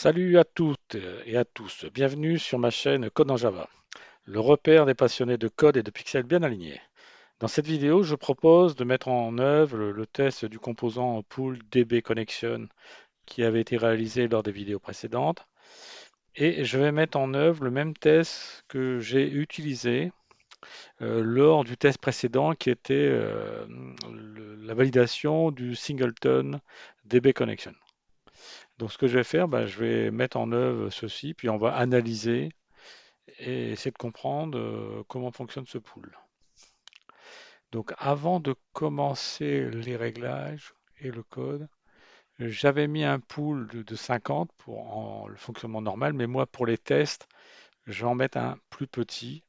Salut à toutes et à tous, bienvenue sur ma chaîne Code en Java, le repère des passionnés de code et de pixels bien alignés. Dans cette vidéo, je propose de mettre en œuvre le test du composant Pool DB Connection qui avait été réalisé lors des vidéos précédentes. Et je vais mettre en œuvre le même test que j'ai utilisé lors du test précédent qui était la validation du Singleton DB Connection. Donc ce que je vais faire, je vais mettre en œuvre ceci, puis on va analyser et essayer de comprendre comment fonctionne ce pool. Donc avant de commencer les réglages et le code, j'avais mis un pool de 50 pour le fonctionnement normal, mais moi pour les tests, je vais en mettre un plus petit.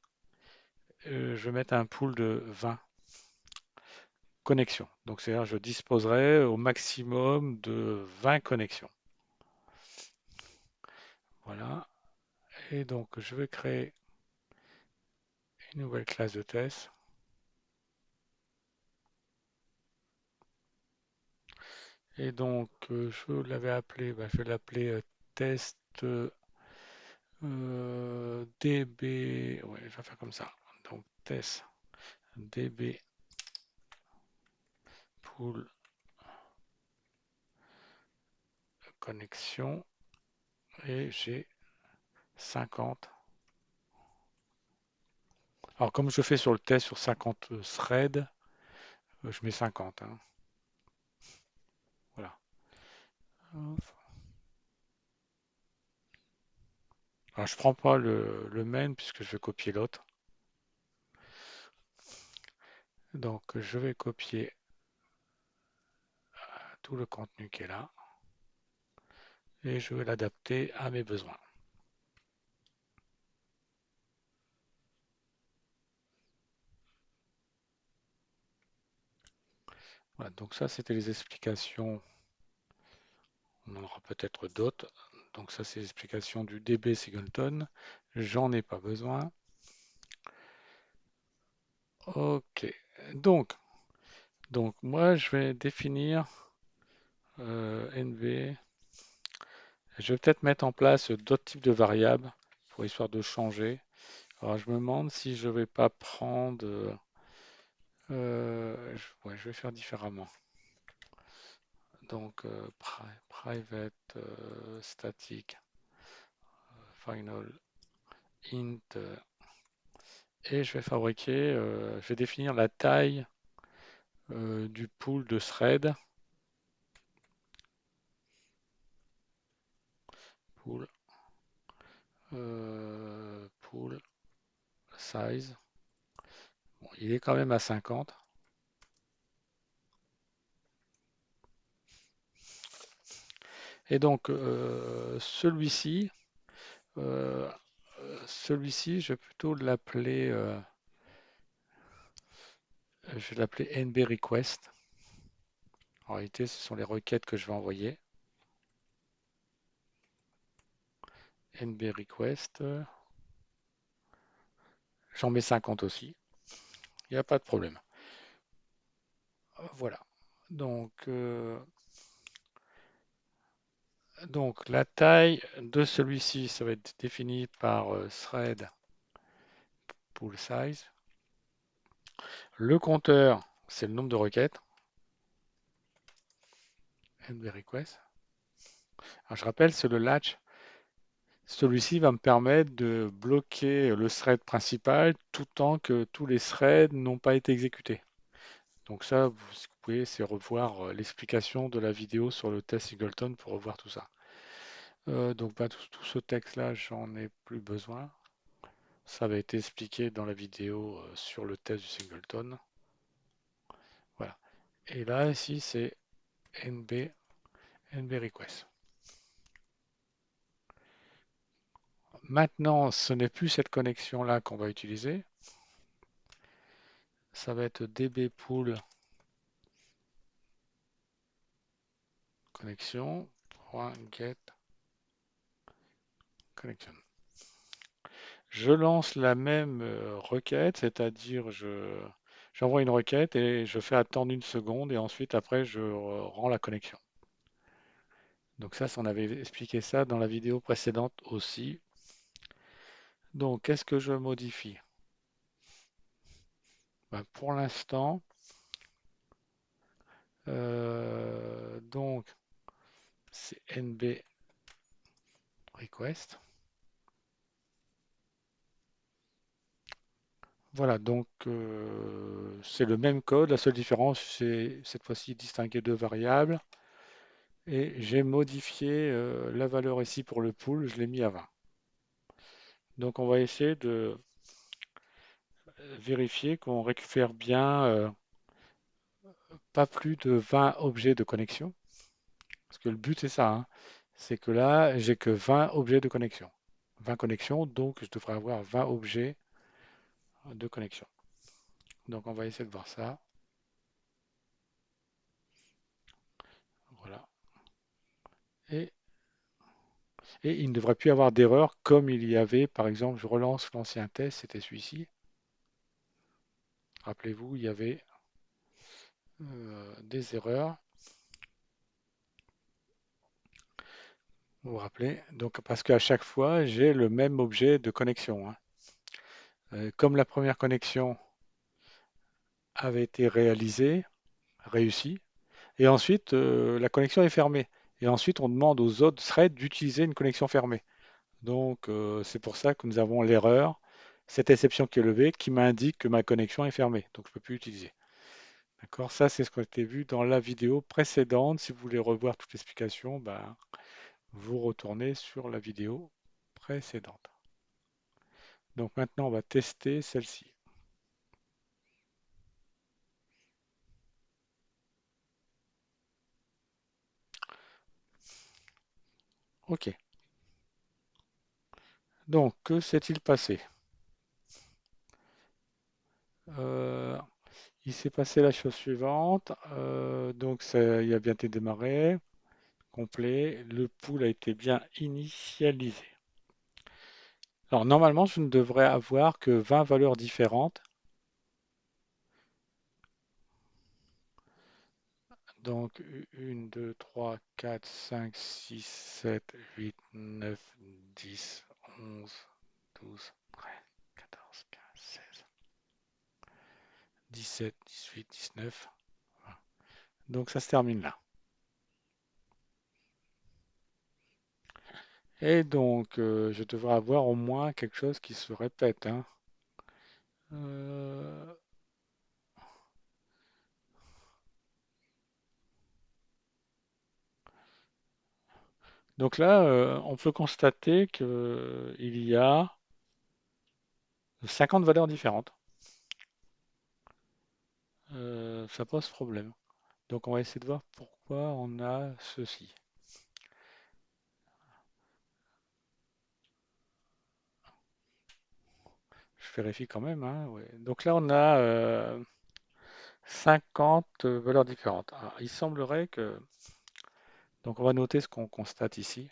Je vais mettre un pool de 20 connexions. Donc c'est-à-dire je disposerai au maximum de 20 connexions. Voilà. Et donc je vais créer une nouvelle classe de test. Et donc, je l'avais appelé, je vais l'appeler test DB. Ouais, je vais faire comme ça. Donc, test DB pool connexion. Et j'ai 50. Alors, comme je fais sur le test sur 50 threads, je mets 50, hein. Voilà. Alors, je prends pas le main puisque je vais copier l'autre. Donc, je vais copier tout le contenu qui est là et je vais l'adapter à mes besoins. Voilà, donc ça, c'était les explications. On en aura peut-être d'autres. Donc ça, c'est l'explication du DB Singleton. J'en ai pas besoin. Ok. Donc, donc moi, je vais définir NB. Je vais peut-être mettre en place d'autres types de variables pour histoire de changer. Alors, je me demande si je vais pas prendre. Ouais, je vais faire différemment. Donc, private static final int et je vais fabriquer, je vais définir la taille du pool de thread, pool, pool size. Bon, il est quand même à 50. Et donc euh, celui-ci, je vais plutôt l'appeler, je vais l'appeler NB request. En réalité, ce sont les requêtes que je vais envoyer. NB request, j'en mets 50 aussi. Il n'y a pas de problème. Voilà. Donc, donc la taille de celui-ci, ça va être défini par thread pool size. Le compteur, c'est le nombre de requêtes. NB request. Alors, je rappelle, c'est le latch. Celui-ci va me permettre de bloquer le thread principal tout tant que tous les threads n'ont pas été exécutés. Donc ça, ce que vous pouvez, c'est revoir l'explication de la vidéo sur le test Singleton pour revoir tout ça. Donc tout ce texte-là, j'en ai plus besoin. Ça avait été expliqué dans la vidéo sur le test du Singleton. Voilà. Et là, ici, c'est NB request. Maintenant, ce n'est plus cette connexion-là qu'on va utiliser. Ça va être dbpool connexion.get connection. Je lance la même requête, c'est-à-dire j'envoie une requête et je fais attendre une seconde et ensuite après je rends la connexion. Donc ça, on avait expliqué ça dans la vidéo précédente aussi. Donc, qu'est-ce que je modifie? Ben, pour l'instant, donc c'est NB request. Voilà, donc c'est le même code. La seule différence, c'est cette fois-ci distinguer deux variables. Et j'ai modifié la valeur ici pour le pool, je l'ai mis à 20. Donc on va essayer de vérifier qu'on récupère bien pas plus de 20 objets de connexion. Parce que le but c'est ça, hein. C'est que là, j'ai que 20 objets de connexion. 20 connexions, donc je devrais avoir 20 objets de connexion. Donc on va essayer de voir ça. Voilà. Et, et il ne devrait plus y avoir d'erreur comme il y avait, par exemple, je relance l'ancien test, c'était celui-ci. Rappelez-vous, il y avait des erreurs. Vous vous rappelez? Donc, parce qu'à chaque fois, j'ai le même objet de connexion, hein. Comme la première connexion avait été réalisée, réussie, et ensuite la connexion est fermée. Et ensuite, on demande aux autres threads d'utiliser une connexion fermée. Donc, c'est pour ça que nous avons l'erreur, cette exception qui est levée, qui m'indique que ma connexion est fermée. Donc, je ne peux plus utiliser. D'accord? Ça, c'est ce qui a été vu dans la vidéo précédente. Si vous voulez revoir toute l'explication, ben, vous retournez sur la vidéo précédente. Donc maintenant, on va tester celle-ci. OK. Donc, que s'est-il passé? Euh, il s'est passé la chose suivante. Donc, ça, il a bien été démarré, complet. Le pool a été bien initialisé. Alors, normalement, je ne devrais avoir que 20 valeurs différentes. Donc, 1, 2, 3, 4, 5, 6, 7, 8, 9, 10, 11, 12, 13, 14, 15, 16, 17, 18, 19. Donc, ça se termine là. Et donc, je devrais avoir au moins quelque chose qui se répète, hein. Euh, donc là, on peut constater qu'il y a 50 valeurs différentes. Ça pose problème. Donc on va essayer de voir pourquoi on a ceci. Je vérifie quand même, hein, ouais. Donc là, on a 50 valeurs différentes. Alors, il semblerait que... Donc on va noter ce qu'on constate ici.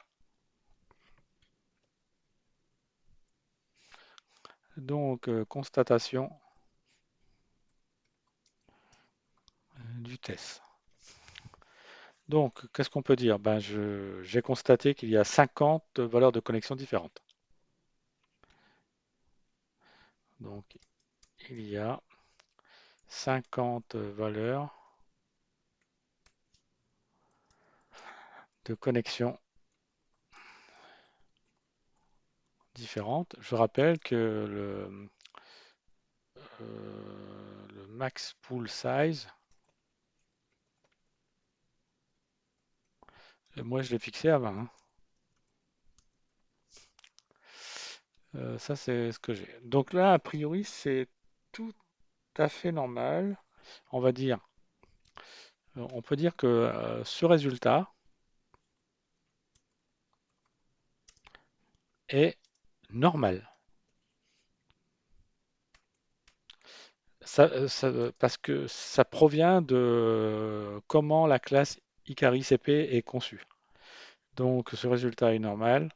Donc, constatation du test. Donc, qu'est-ce qu'on peut dire? Ben, j'ai constaté qu'il y a 50 valeurs de connexion différentes. Donc, il y a 50 valeurs de connexion différentes. Je rappelle que le max pool size, moi je l'ai fixé à 20, hein. Ça, c'est ce que j'ai. Donc là, a priori, c'est tout à fait normal. On va dire, on peut dire que ce résultat est normal. Parce que ça provient de comment la classe Ikari CP est conçue. Donc ce résultat est normal.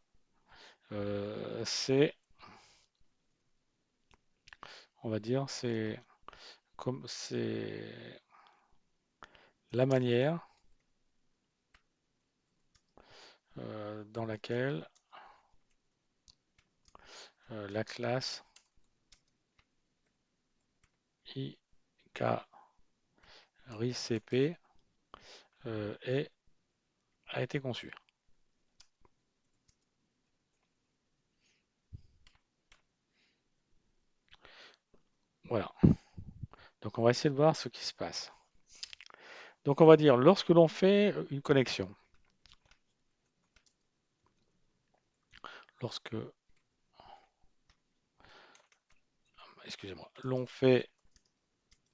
C'est, on va dire, c'est, la manière, dans laquelle la classe ICARICP a été conçue. Voilà. Donc on va essayer de voir ce qui se passe. Donc on va dire lorsque l'on fait une connexion, lorsque, excusez-moi, l'on fait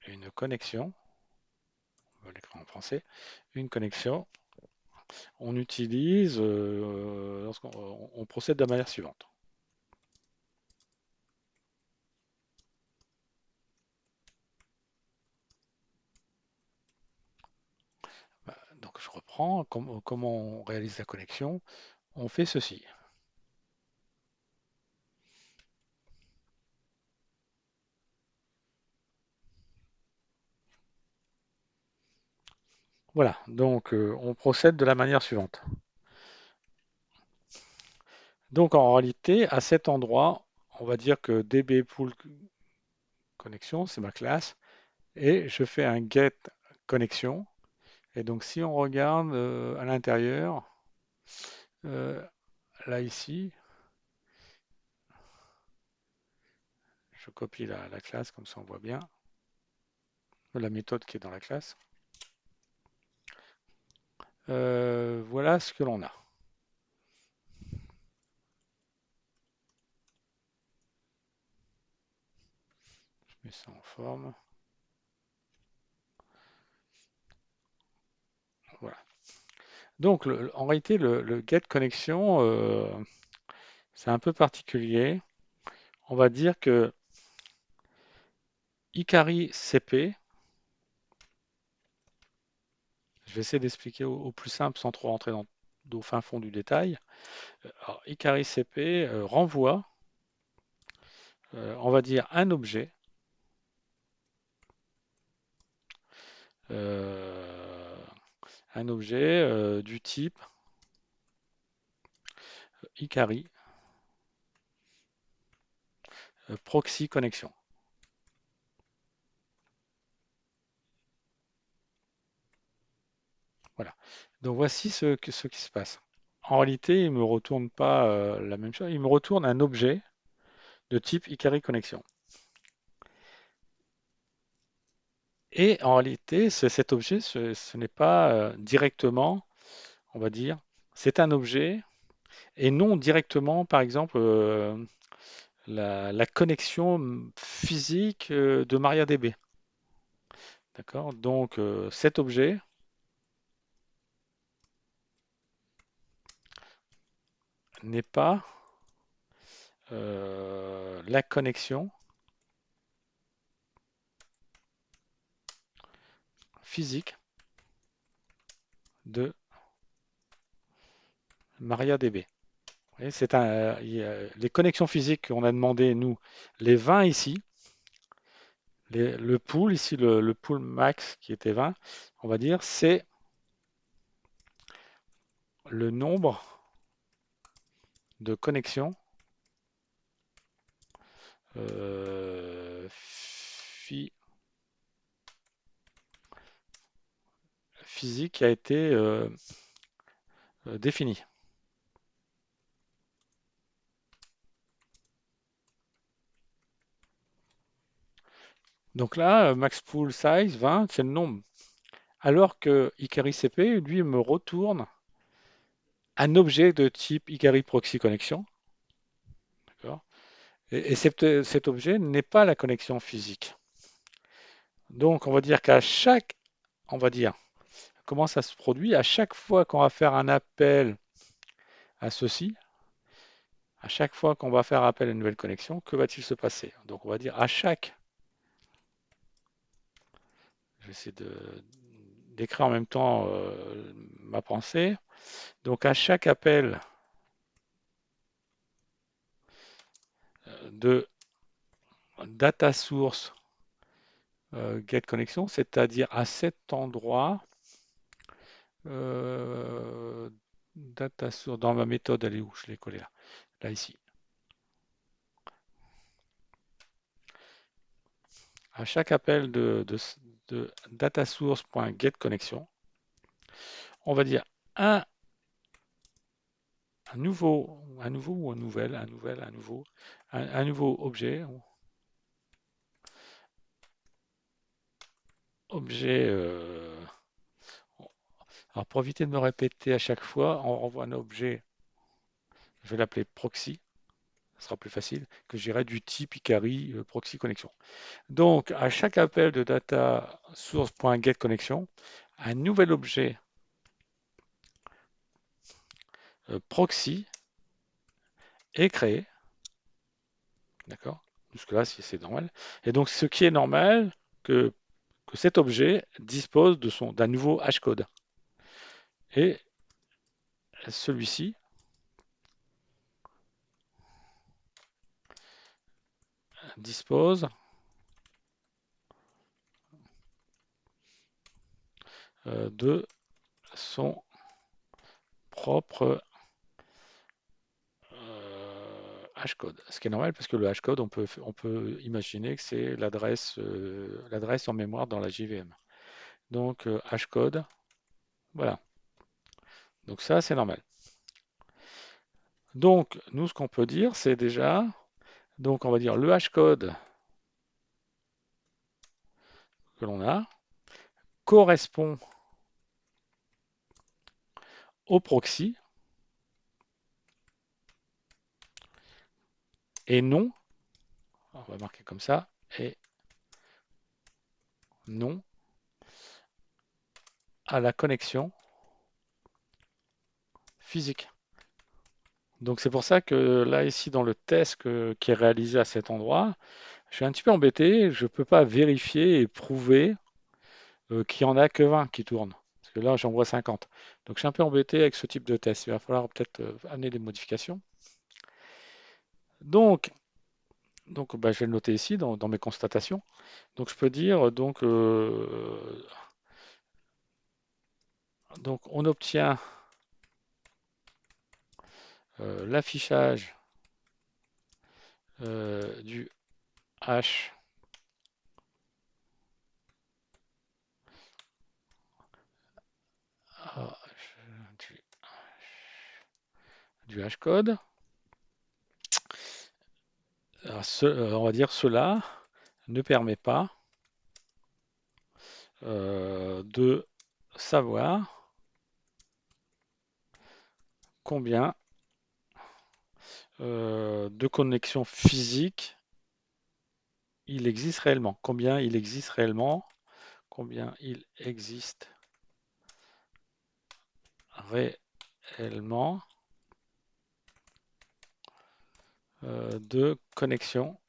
une connexion, on va l'écrire en français, une connexion, on utilise, lorsqu'on on procède de la manière suivante. Donc je reprends, comment on réalise la connexion, on fait ceci. Voilà, donc on procède de la manière suivante. Donc en réalité, à cet endroit, on va dire que DB pool connexion, c'est ma classe, et je fais un get connexion. Et donc si on regarde à l'intérieur, euh, là ici, je copie la classe, comme ça on voit bien la méthode qui est dans la classe. Voilà ce que l'on a. Je mets ça en forme. Voilà. Donc en réalité, le get connexion, c'est un peu particulier. On va dire que Ikari CP, je vais essayer d'expliquer au plus simple sans trop rentrer au fin fond du détail. Alors, Ikari CP renvoie, on va dire, un objet euh, du type Ikari proxy connexion. Voilà. Donc voici ce qui se passe. En réalité, il ne me retourne pas la même chose, il me retourne un objet de type Ikari connexion. Et en réalité, cet objet, ce n'est pas directement, on va dire, c'est un objet et non directement, par exemple, la connexion physique de MariaDB. D'accord? Donc cet objet n'est pas la connexion physique de MariaDB. Vous voyez, les connexions physiques qu'on a demandé, nous, les 20 ici, le pool, ici le pool max qui était 20, on va dire, c'est le nombre de connexions euh, phy- physique qui a été défini. Donc là, max pool size 20, c'est le nombre. Alors que Ikari CP, lui, me retourne un objet de type Ikari proxy connexion. D'accord. Et cet objet n'est pas la connexion physique. Donc on va dire qu'à chaque, on va dire, comment ça se produit? À chaque fois qu'on va faire un appel à ceci, à chaque fois qu'on va faire appel à une nouvelle connexion, que va-t-il se passer? Donc on va dire à chaque, je vais essayer d'écrire en même temps ma pensée. Donc à chaque appel de data source get connexion, c'est-à-dire à cet endroit, euh, data source, dans ma méthode, elle est où? Je l'ai collée là. Là, ici. À chaque appel de datasource.getConnection, on va dire un, un nouveau ou un nouveau objet, objet. Alors pour éviter de me répéter à chaque fois, on renvoie un objet, je vais l'appeler proxy, ce sera plus facile, que j'irai du type Ikari proxy connexion. Donc à chaque appel de data source.getConnection, un nouvel objet proxy est créé, d'accord? Jusque-là, si c'est normal. Et donc ce qui est normal, que cet objet dispose d'un nouveau hashcode. Et celui-ci dispose de son propre hashcode. Ce qui est normal parce que le hashcode, on peut imaginer que c'est l'adresse en mémoire dans la JVM. Donc hashcode, voilà. Donc ça, c'est normal. Donc nous, ce qu'on peut dire, c'est déjà, donc on va dire le hashcode que l'on a correspond au proxy et non, on va marquer comme ça, et non à la connexion physique. Donc c'est pour ça que là, ici, dans le test qui est réalisé à cet endroit, je suis un petit peu embêté. Je ne peux pas vérifier et prouver qu'il n'y en a que 20 qui tournent. Parce que là, j'en vois 50. Donc je suis un peu embêté avec ce type de test. Il va falloir peut-être amener des modifications. Donc, bah, je vais le noter ici dans mes constatations. Donc je peux dire, donc on obtient l'affichage du hash ah, du hashcode. On va dire cela ne permet pas de savoir combien de connexions physiques il existe réellement. Combien il existe réellement de connexions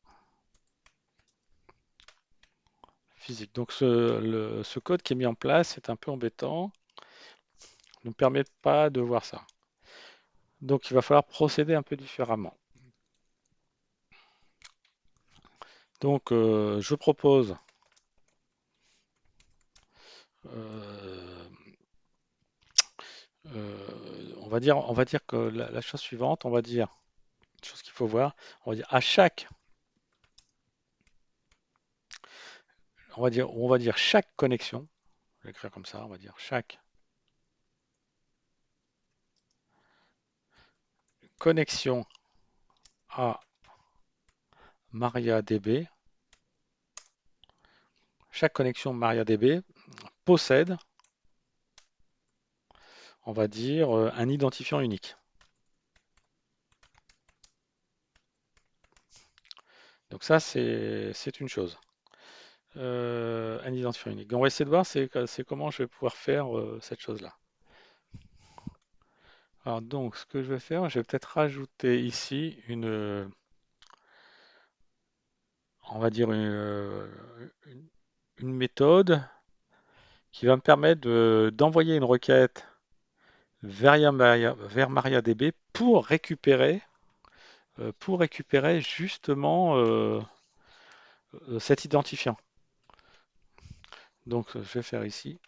physiques. Donc ce code qui est mis en place est un peu embêtant, ne permet pas de voir ça. Donc il va falloir procéder un peu différemment. Donc je propose euh, on va dire que la chose suivante, on va dire, chose qu'il faut voir, on va dire à chaque, on va dire chaque connexion, je vais écrire comme ça, on va dire chaque connexion à MariaDB, chaque connexion MariaDB possède, on va dire, un identifiant unique. Donc ça, c'est une chose. Un identifiant unique. Donc on va essayer de voir c'est comment je vais pouvoir faire cette chose-là. Alors donc, ce que je vais faire, je vais peut-être rajouter ici on va dire une méthode qui va me permettre d'envoyer une requête vers MariaDB pour récupérer justement cet identifiant. Donc je vais faire ici.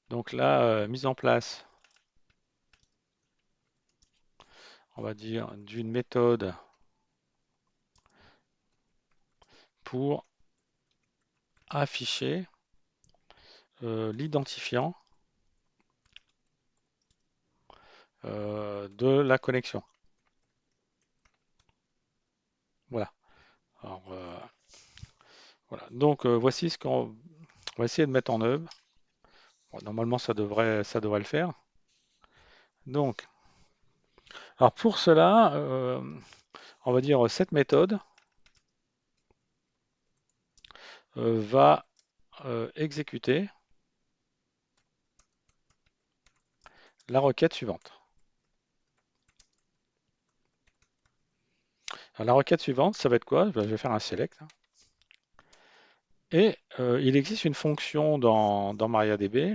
Donc là, mise en place on va dire, d'une méthode pour afficher l'identifiant de la connexion. Voilà. Alors, voilà. Donc, voici ce qu'on va essayer de mettre en œuvre. Bon, normalement, ça devrait le faire. Donc, alors pour cela, on va dire cette méthode va exécuter la requête suivante. Alors, la requête suivante, ça va être quoi? Je vais faire un select, hein. Et il existe une fonction dans MariaDB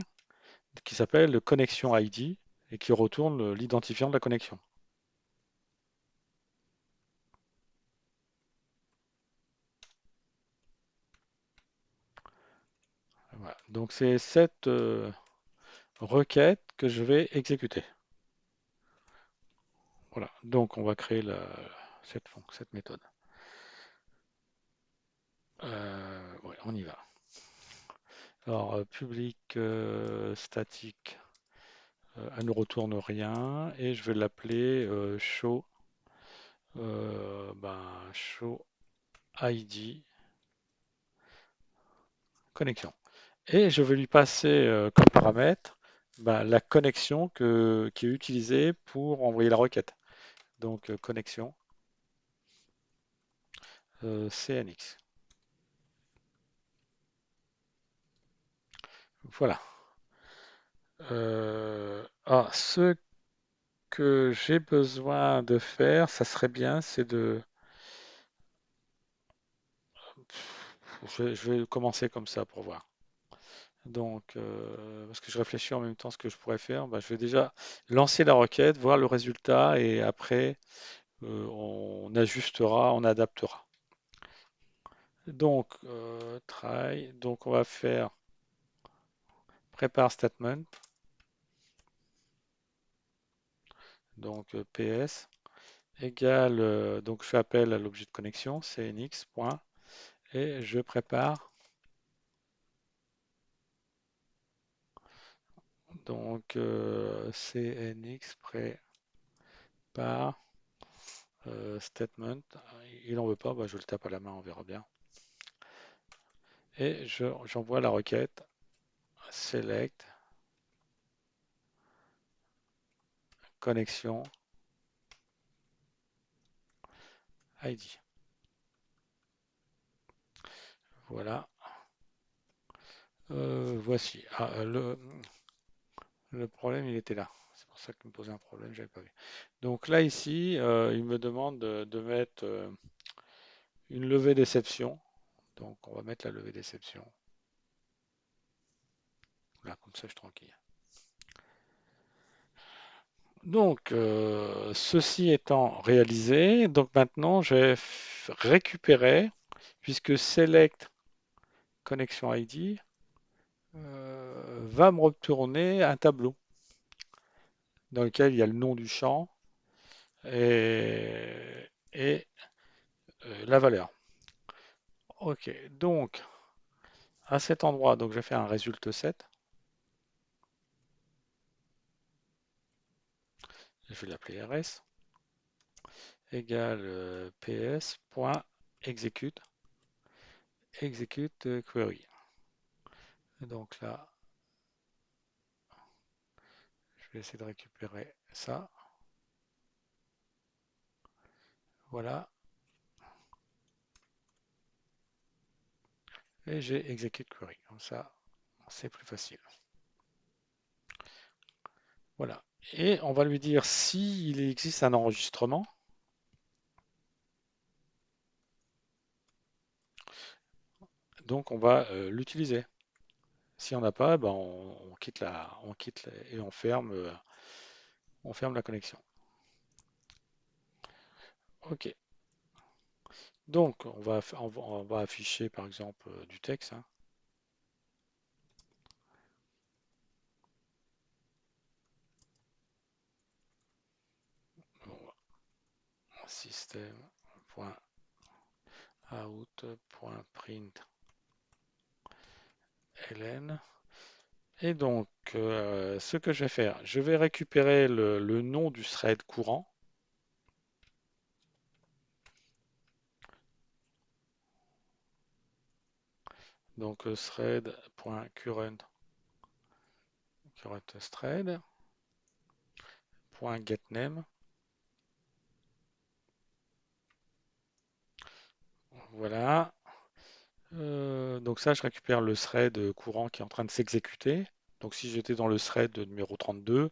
qui s'appelle le connection ID et qui retourne l'identifiant de la connexion. Voilà. Donc c'est cette requête que je vais exécuter. Voilà. Donc on va créer cette méthode. Ouais, on y va. Alors public statique, elle ne retourne rien et je vais l'appeler show ID connexion. Et je vais lui passer comme paramètre la connexion qui est utilisée pour envoyer la requête. Donc connexion CNX. Voilà. Ce que j'ai besoin de faire, ça serait bien, c'est de... Je vais commencer comme ça pour voir. Donc, parce que je réfléchis en même temps à ce que je pourrais faire, je vais déjà lancer la requête, voir le résultat et après, on ajustera, on adaptera. Donc, try, donc on va faire prépare statement, donc PS égale, donc je fais appel à l'objet de connexion, cnx, point, et je prépare, donc cnx prépare statement, il n'en veut pas, je le tape à la main, on verra bien. Et j'envoie la requête select connexion ID. Voilà. Voici. Le problème, il était là. C'est pour ça qu'il me posait un problème, j'avais pas vu. Donc là, ici, il me demande de mettre une levée d'exception. Donc on va mettre la levée d'exception. Là, comme ça, je suis tranquille. Donc, ceci étant réalisé, donc maintenant, je vais récupérer, puisque select connection ID va me retourner un tableau dans lequel il y a le nom du champ et la valeur. Ok, donc à cet endroit, donc je vais faire un résulte set. Je vais l'appeler rs égale ps.execute execute query. Et donc là, je vais essayer de récupérer ça. Voilà. Et j'ai execute query. Comme ça, c'est plus facile. Voilà. Et on va lui dire s'il existe un enregistrement. Donc on va l'utiliser. Si on n'a pas, on quitte et on ferme la connexion. Ok. Donc on va afficher par exemple du texte, hein. Bon, system.out.println. Et donc, ce que je vais faire, je vais récupérer le nom du thread courant. Donc, thread.current thread.getName. Voilà. Donc ça, je récupère le thread courant qui est en train de s'exécuter. Donc si j'étais dans le thread numéro 32,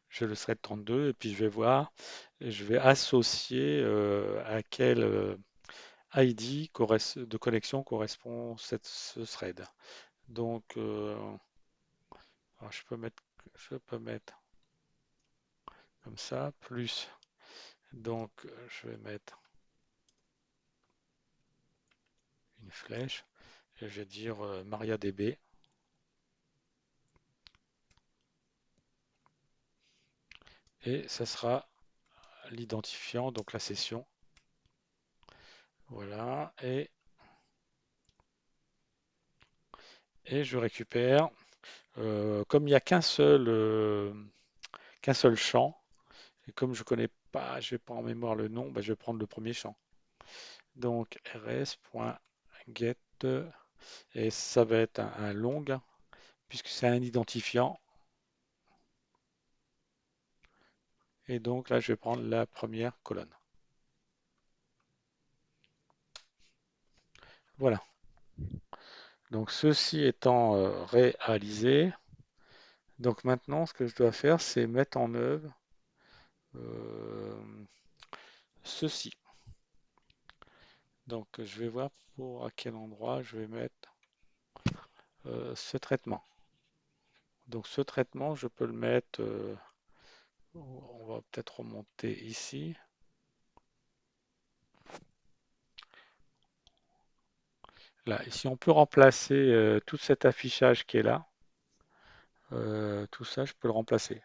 j'ai le thread 32 et puis je vais voir, et je vais associer à quel ID de connexion correspond ce thread. Donc alors je peux mettre comme ça, plus. Donc je vais mettre une flèche et je vais dire MariaDB et ça sera l'identifiant, donc la session. Voilà, et je récupère, comme il n'y a qu'un seul champ, et comme je connais pas, je n'ai pas en mémoire le nom, bah, je vais prendre le premier champ. Donc rs.get, et ça va être un long, puisque c'est un identifiant. Et donc là, je vais prendre la première colonne. Voilà. Donc ceci étant réalisé, donc maintenant, ce que je dois faire, c'est mettre en œuvre euh, ceci. Donc je vais voir pour à quel endroit je vais mettre ce traitement. Donc ce traitement, je peux le mettre, on va peut-être remonter ici. Là, ici on peut remplacer tout cet affichage qui est là. Tout ça, je peux le remplacer.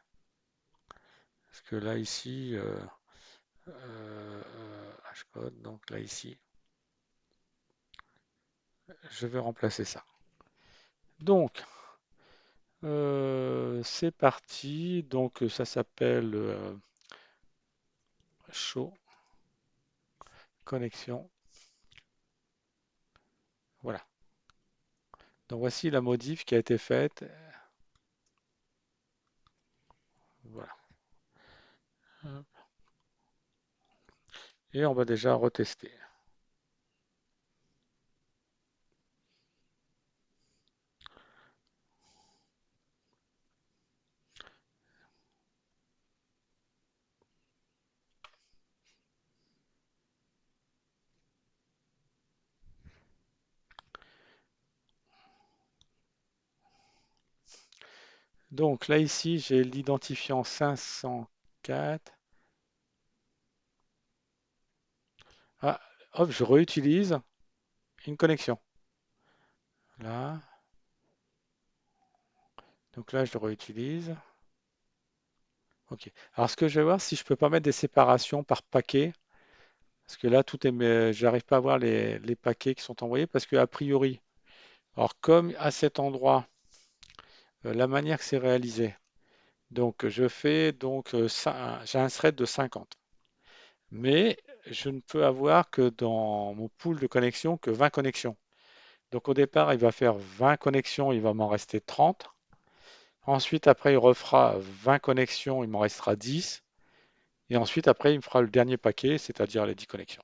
Parce que là, ici, hashcode, donc là, ici, je vais remplacer ça. Donc, c'est parti. Donc, ça s'appelle show connexion. Voilà. Donc, voici la modif qui a été faite. Voilà. Et on va déjà retester. Donc, là, ici, j'ai l'identifiant 504. Ah, hop, je réutilise une connexion. Là. Donc là, je le réutilise. Ok. Alors, ce que je vais voir, si je peux pas mettre des séparations par paquet, parce que là, tout est, mais j'arrive pas à voir les paquets qui sont envoyés, parce que a priori, alors comme à cet endroit, la manière que c'est réalisé, donc je fais donc j'ai un thread de 50, mais je ne peux avoir que dans mon pool de connexions que 20 connexions. Donc au départ, il va faire 20 connexions, il va m'en rester 30. Ensuite, après, il refera 20 connexions, il m'en restera 10. Et ensuite, après, il me fera le dernier paquet, c'est-à-dire les 10 connexions.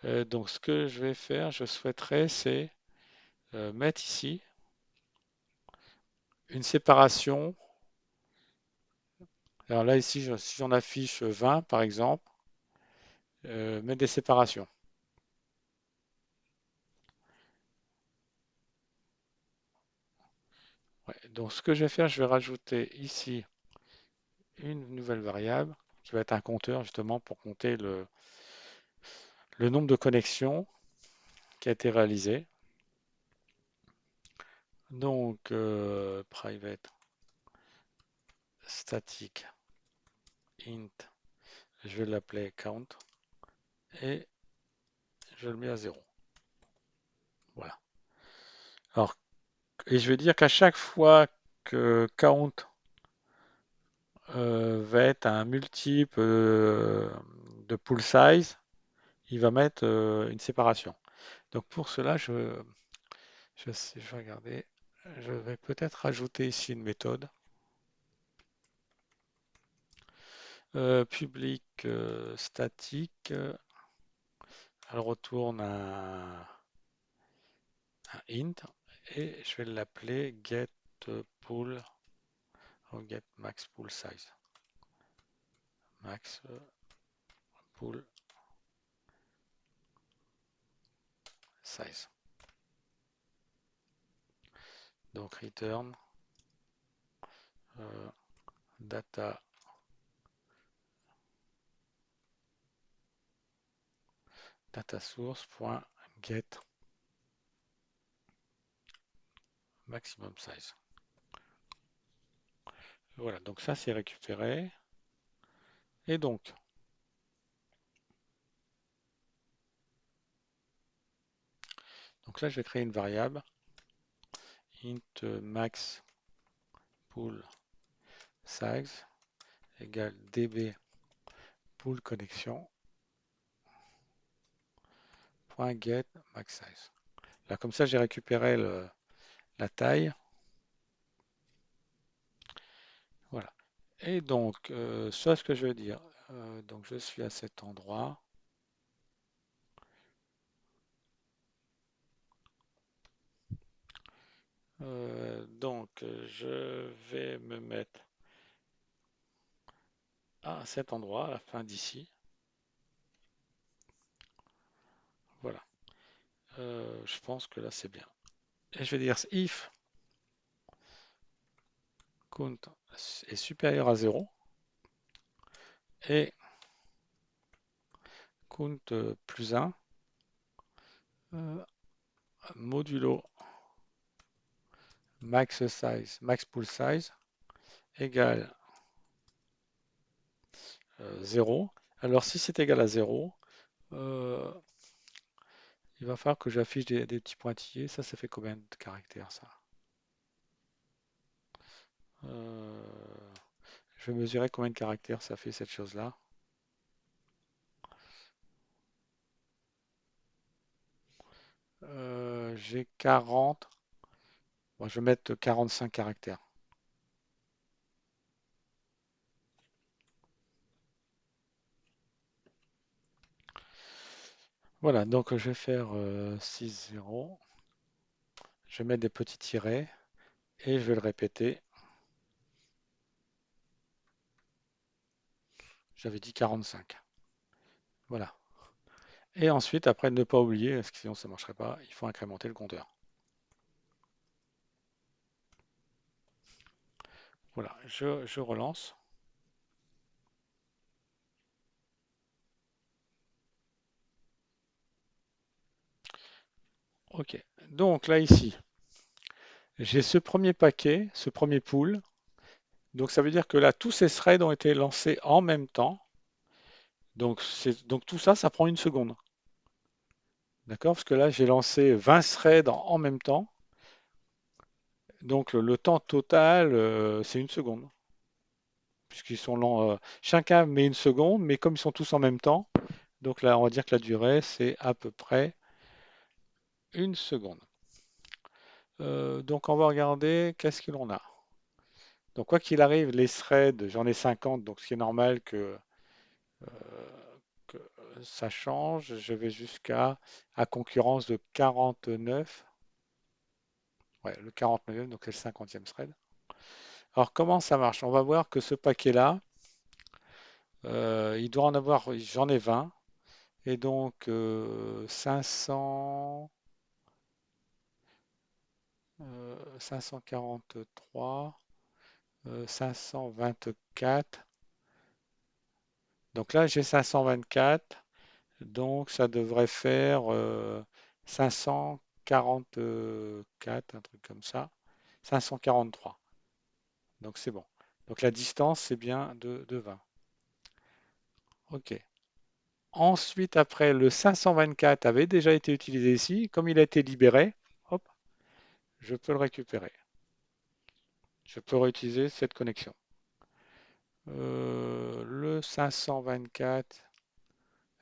Donc, ce que je vais faire, je souhaiterais, c'est mettre ici une séparation. Alors là, ici, si j'en affiche 20, par exemple, mettre des séparations. Ouais, donc, ce que je vais faire, je vais rajouter ici une nouvelle variable qui va être un compteur, justement, pour compter le nombre de connexions qui a été réalisé. Donc, private static int, je vais l'appeler count. et je le mets à 0. Voilà. Alors, et je vais dire qu'à chaque fois que count va être un multiple de pool size, il va mettre une séparation. Donc pour cela, je vais regarder. Je vais peut-être rajouter ici une méthode. Public statique. Elle retourne un int et je vais l'appeler get pool ou get max pool size. Max pool size. Donc return euh, data source.get maximum size. Voilà, donc ça c'est récupéré. Et donc là je vais créer une variable int max pool size égale db pool connexion .get max size. Là comme ça j'ai récupéré la taille. Voilà. Et donc ça ce que je veux dire. Donc je suis à cet endroit. Donc je vais me mettre à cet endroit, à la fin d'ici. Voilà. Je pense que là c'est bien. Et je vais dire if count est supérieur à 0 et count plus 1 euh, modulo max size, max pool size égale 0. Alors si c'est égal à 0, euh, il va falloir que j'affiche des petits pointillés. Ça fait combien de caractères ça? Euh, je vais mesurer combien de caractères ça fait cette chose-là. J'ai 40. Bon, je vais mettre 45 caractères. Voilà, donc je vais faire 6, 0. Je vais mettre des petits tirets et je vais le répéter. J'avais dit 45. Voilà. Et ensuite, après, ne pas oublier, parce que sinon ça ne marcherait pas, il faut incrémenter le compteur. Voilà, je relance. OK. Donc là, ici, j'ai ce premier paquet, ce premier pool. Donc ça veut dire que là, tous ces threads ont été lancés en même temps. Donc tout ça, ça prend une seconde. D'accord? Parce que là, j'ai lancé 20 threads en même temps. Donc le temps total, c'est une seconde. Puisqu'ils sont lents. Chacun met une seconde, mais comme ils sont tous en même temps, donc là, on va dire que la durée, c'est à peu près une seconde. Donc on va regarder qu'est-ce que l'on a. Donc quoi qu'il arrive, les threads, j'en ai 50, donc c'est normal que ça change. Je vais jusqu'à à concurrence de 49. Ouais, le 49e, donc c'est le 50e thread. Alors comment ça marche? On va voir que ce paquet-là, il doit en avoir, j'en ai 20, et donc 500, 543, 524. Donc là, j'ai 524. Donc ça devrait faire 544, un truc comme ça. 543. Donc c'est bon. Donc la distance, c'est bien de 20. OK. Ensuite, après, le 524 avait déjà été utilisé ici. Comme il a été libéré, hop, je peux le récupérer. Je peux réutiliser cette connexion. Le 524,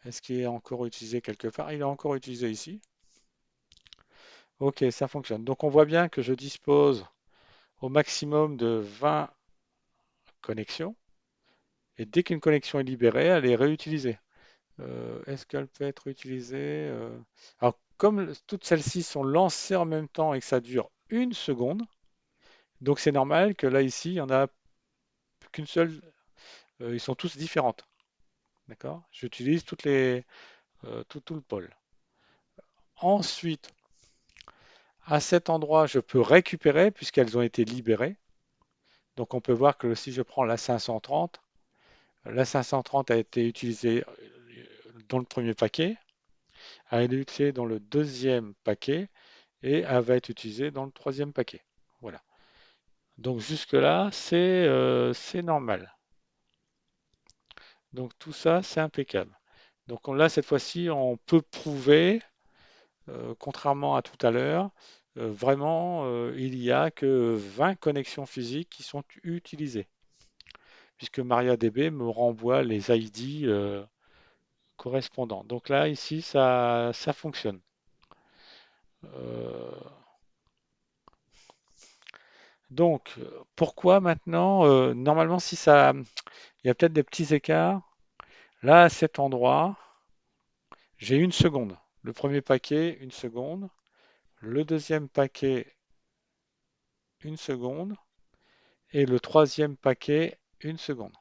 est-ce qu'il est encore utilisé quelque part? Il est encore utilisé ici. Ok, ça fonctionne. Donc on voit bien que je dispose au maximum de 20 connexions. Et dès qu'une connexion est libérée, elle est réutilisée. Est-ce qu'elle peut être utilisée Alors, comme toutes celles-ci sont lancées en même temps et que ça dure une seconde, donc c'est normal que là, ici, il n'y en a qu'une seule. Ils sont tous différentes. D'accord? J'utilise tout le pôle. Ensuite, à cet endroit, je peux récupérer puisqu'elles ont été libérées. Donc, on peut voir que si je prends la 530 a été utilisée dans le premier paquet, elle est utilisée dans le deuxième paquet et elle va être utilisée dans le troisième paquet. Voilà. Donc jusque-là, c'est normal. Donc tout ça, c'est impeccable. Donc là, cette fois-ci, on peut prouver, contrairement à tout à l'heure, vraiment, il n'y a que 20 connexions physiques qui sont utilisées, puisque MariaDB me renvoie les ID correspondants. Donc là, ici, ça fonctionne. Euh, donc, pourquoi maintenant, normalement, si ça, il y a peut-être des petits écarts. Là, à cet endroit, j'ai une seconde. Le premier paquet, une seconde. Le deuxième paquet, une seconde. Et le troisième paquet, une seconde.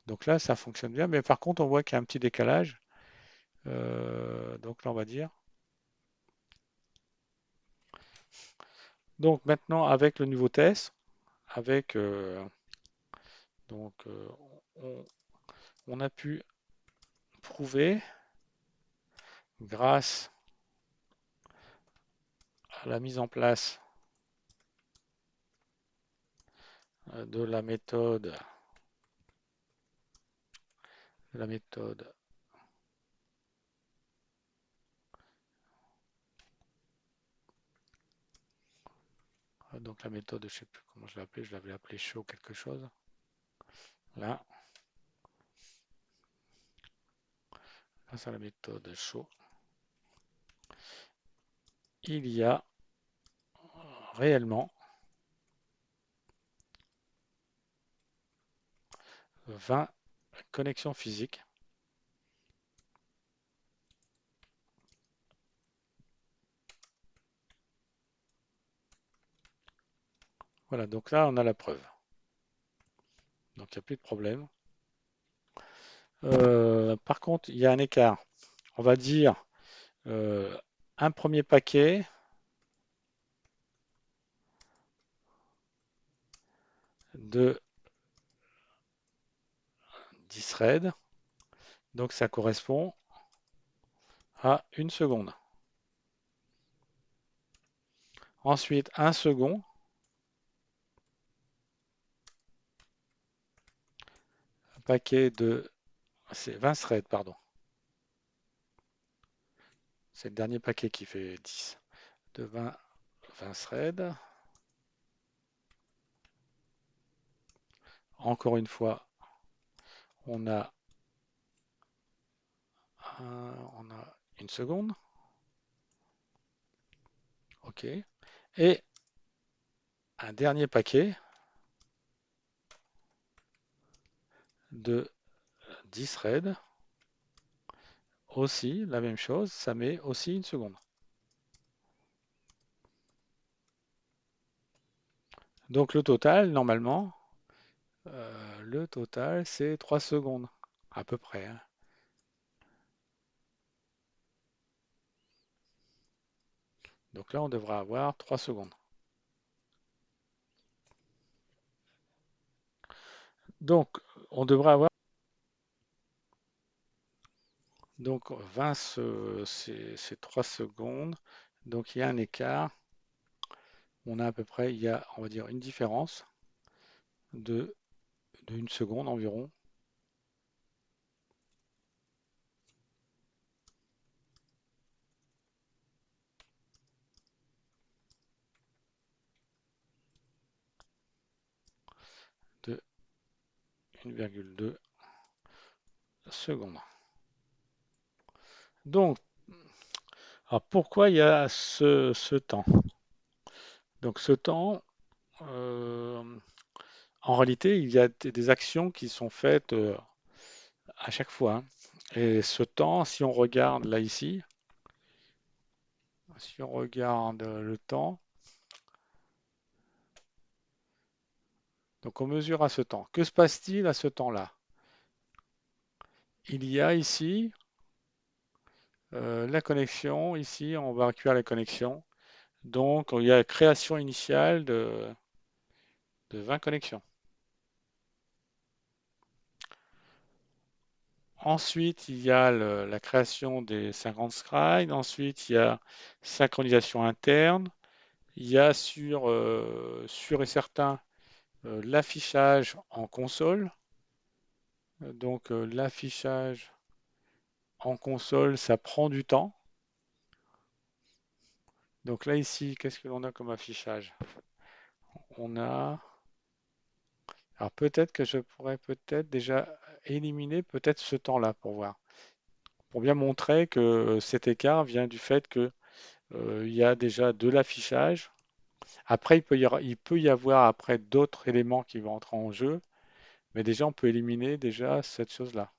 Donc là, ça fonctionne bien. Mais par contre, on voit qu'il y a un petit décalage. Donc là, on va dire. Donc maintenant, avec le nouveau test, avec donc on, on a pu prouver grâce à la mise en place de la méthode, donc la méthode, je ne sais plus comment je l'ai appelée, je l'avais appelée show quelque chose. Là, grâce à la méthode show, il y a réellement 20 connexions physiques. Voilà, donc là, on a la preuve. Donc, il n'y a plus de problème. Par contre, il y a un écart. On va dire euh, un premier paquet de 10 threads. Donc, ça correspond à une seconde. Ensuite, un second paquet de... C'est 20 threads, pardon. C'est le dernier paquet qui fait 10. De 20 threads. Encore une fois, on a, on a une seconde. OK. Et un dernier paquet de 10 threads. Aussi, la même chose, ça met aussi une seconde. Donc le total, normalement, le total, c'est 3 secondes, à peu près, hein. Donc là, on devra avoir 3 secondes. Donc, on devrait avoir donc 20, c'est 3 secondes. Donc il y a un écart. On a à peu près, il y a, on va dire, une différence de, de une seconde environ. 1,2 secondes. Donc, alors pourquoi il y a ce temps? Donc ce temps, euh, en réalité, il y a des actions qui sont faites à chaque fois, hein. Et ce temps, si on regarde là ici, si on regarde le temps, donc on mesure à ce temps. Que se passe-t-il à ce temps-là? Il y a ici la connexion, ici on va récupérer la connexion. Donc il y a la création initiale de 20 connexions. Ensuite, il y a la création des 50 scribes. Ensuite, il y a synchronisation interne. Il y a sûr et certain l'affichage en console. Donc l'affichage en console, ça prend du temps. Donc là ici, qu'est-ce que l'on a comme affichage? On a... Alors peut-être que je pourrais peut-être déjà éliminer peut-être ce temps-là pour voir. Pour bien montrer que cet écart vient du fait que il y a déjà de l'affichage. Après, il peut y avoir après d'autres éléments qui vont entrer en jeu, mais déjà on peut éliminer déjà cette chose-là.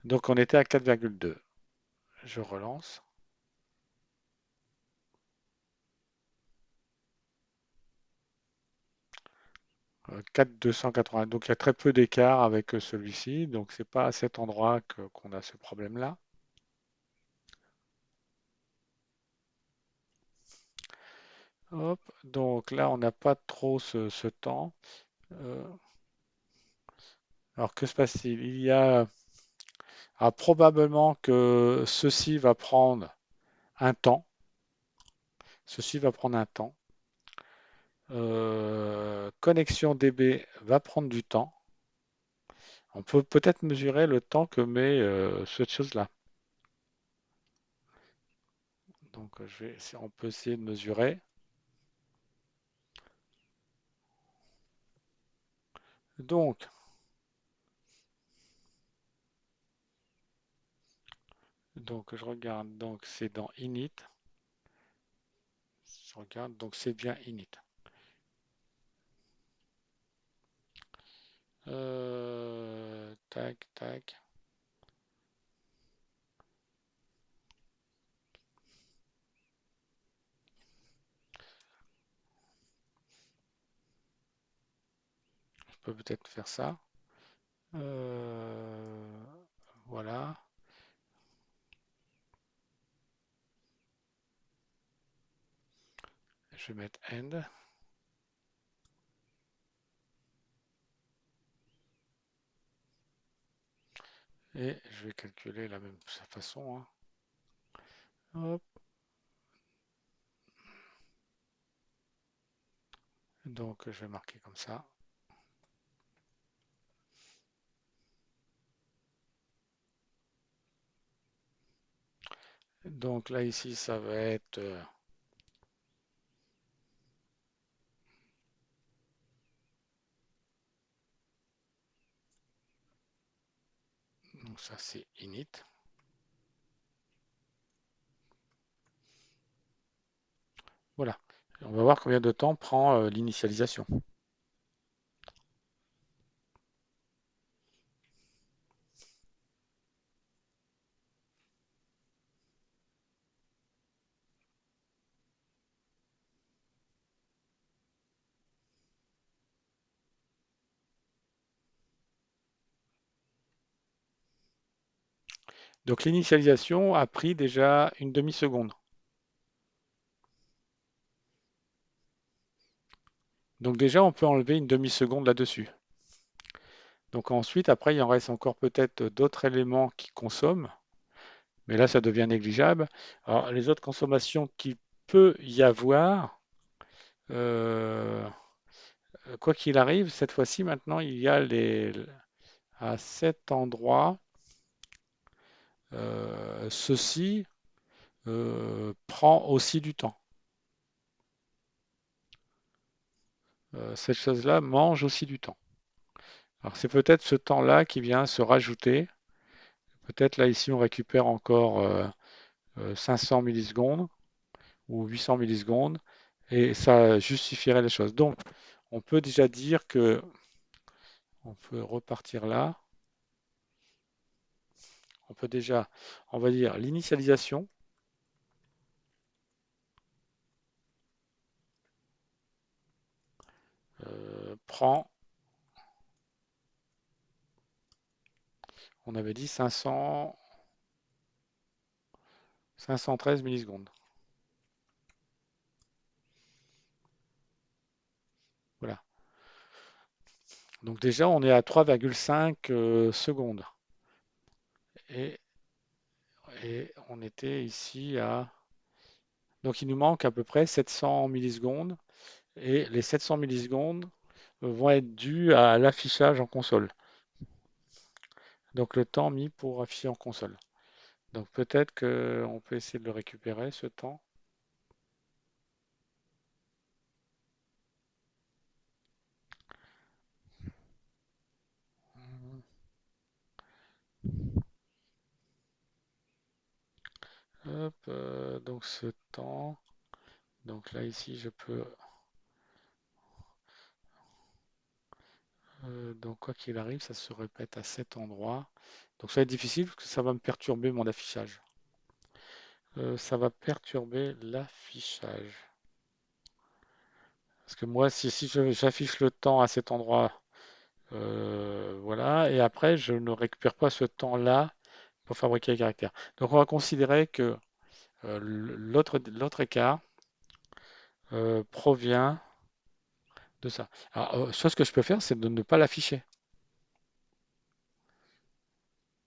Donc on était à 4,2. Je relance. 4,280. Donc il y a très peu d'écart avec celui-ci. Donc c'est pas à cet endroit qu'on a ce problème-là. Hop. Donc là on n'a pas trop ce temps. Euh, alors que se passe-t-il? Il y a probablement que ceci va prendre un temps. Ceci va prendre un temps. Connexion DB va prendre du temps. On peut peut-être mesurer le temps que met cette chose-là. Donc on peut essayer de mesurer. Donc, je regarde. Donc c'est dans init. Je regarde. Donc c'est bien init. Tac, tac. Je peux peut-être faire ça. Euh, voilà. Je vais mettre end. Et je vais calculer la même façon, hein. Hop. Donc je vais marquer comme ça. Donc là ici ça va être donc ça c'est init. Voilà. On va voir combien de temps prend l'initialisation. Donc l'initialisation a pris déjà une demi-seconde. Donc déjà on peut enlever une demi-seconde là-dessus. Donc ensuite, après, il en reste encore peut-être d'autres éléments qui consomment, mais là ça devient négligeable. Alors les autres consommations qu'il peut y avoir, euh, quoi qu'il arrive, cette fois-ci maintenant il y a à cet endroit, ceci prend aussi du temps. cette chose-là mange aussi du temps. Alors c'est peut-être ce temps-là qui vient se rajouter. Peut-être là ici on récupère encore 500 millisecondes ou 800 millisecondes et ça justifierait les choses. Donc on peut déjà dire que on peut repartir là. On peut déjà, on va dire l'initialisation prend, on avait dit 500, 513 millisecondes. Voilà. Donc déjà, on est à 3,5 secondes. Et, et on était ici à... Donc il nous manque à peu près 700 millisecondes. Et les 700 millisecondes vont être dus à l'affichage en console. Donc le temps mis pour afficher en console. Donc peut-être qu'on peut essayer de le récupérer, ce temps. Hop, donc ce temps. Donc là, ici, je peux. Donc quoi qu'il arrive, ça se répète à cet endroit. Donc ça va être difficile parce que ça va me perturber mon affichage. Ça va perturber l'affichage. Parce que moi, si j'affiche le temps à cet endroit, voilà, et après, je ne récupère pas ce temps-là pour fabriquer les caractères. Donc on va considérer que l'autre écart provient de ça. Alors, chose que je peux faire, c'est de ne pas l'afficher.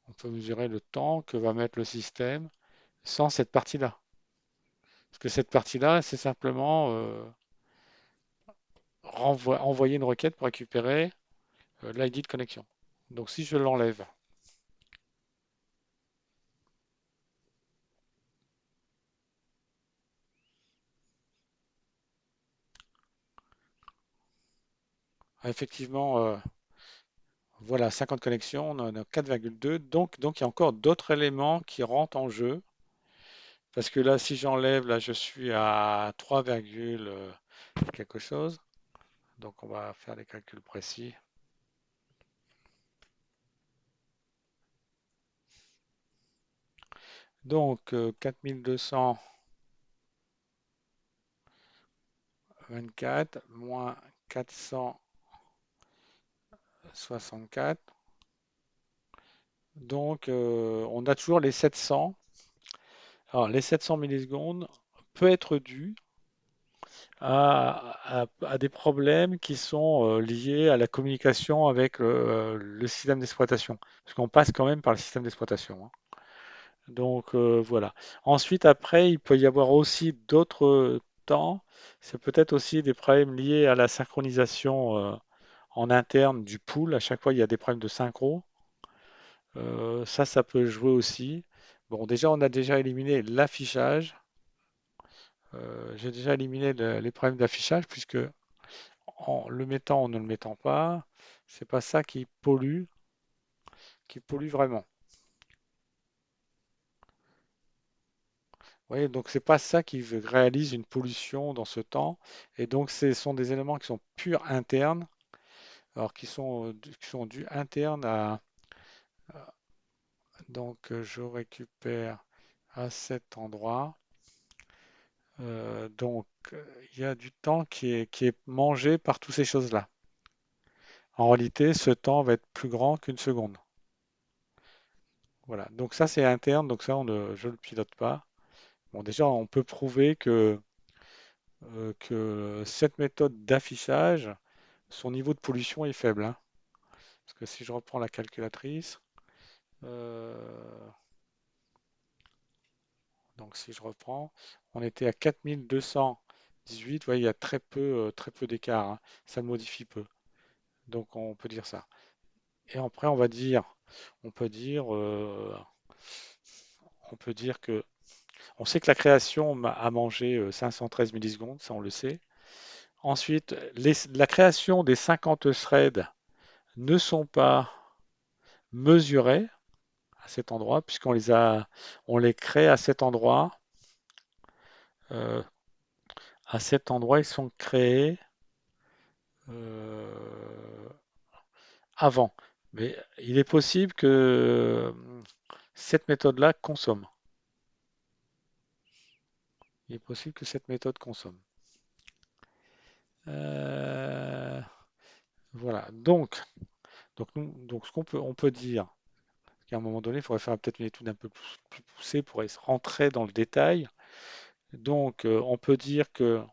On peut mesurer le temps que va mettre le système sans cette partie-là. Parce que cette partie-là, c'est simplement envoyer une requête pour récupérer l'ID de connexion. Donc si je l'enlève, effectivement, voilà, 50 connexions, on en a 4,2. Donc il y a encore d'autres éléments qui rentrent en jeu. Parce que là, si j'enlève, là, je suis à 3, quelque chose. Donc on va faire les calculs précis. Donc 4224 moins 464. Donc on a toujours les 700. Alors les 700 millisecondes peut être dû à des problèmes qui sont liés à la communication avec le système d'exploitation. Parce qu'on passe quand même par le système d'exploitation, hein. Donc voilà. Ensuite, après, il peut y avoir aussi d'autres temps. C'est peut-être aussi des problèmes liés à la synchronisation en interne du pool. À chaque fois, il y a des problèmes de synchro. Ça peut jouer aussi. Bon, déjà, on a déjà éliminé l'affichage. J'ai déjà éliminé les problèmes d'affichage puisque en le mettant ou ne le mettant pas, c'est pas ça qui pollue vraiment. Vous voyez, donc c'est pas ça qui réalise une pollution dans ce temps. Et donc ce sont des éléments qui sont purs internes, alors qui sont dus internes à. Donc je récupère à cet endroit. Donc il y a du temps qui est mangé par toutes ces choses-là. En réalité, ce temps va être plus grand qu'une seconde. Voilà. Donc ça c'est interne, donc ça je ne le pilote pas. Bon, déjà, on peut prouver que cette méthode d'affichage, son niveau de pollution est faible, hein. Parce que si je reprends la calculatrice, euh, donc si je reprends, on était à 4218. Vous voyez, il y a très peu d'écart, hein. Ça le modifie peu. Donc on peut dire ça. Et après, on peut dire, euh, on peut dire que, on sait que la création a mangé 513 millisecondes, ça on le sait. Ensuite, la création des 50 threads ne sont pas mesurés à cet endroit, on les crée à cet endroit. Euh, à cet endroit, ils sont créés euh, avant. Mais il est possible que cette méthode-là consomme. Il est possible que cette méthode consomme. Euh, voilà. Donc ce on peut dire, qu'à un moment donné, il faudrait faire peut-être une étude un peu plus poussée pour rentrer dans le détail. Donc, on peut dire que,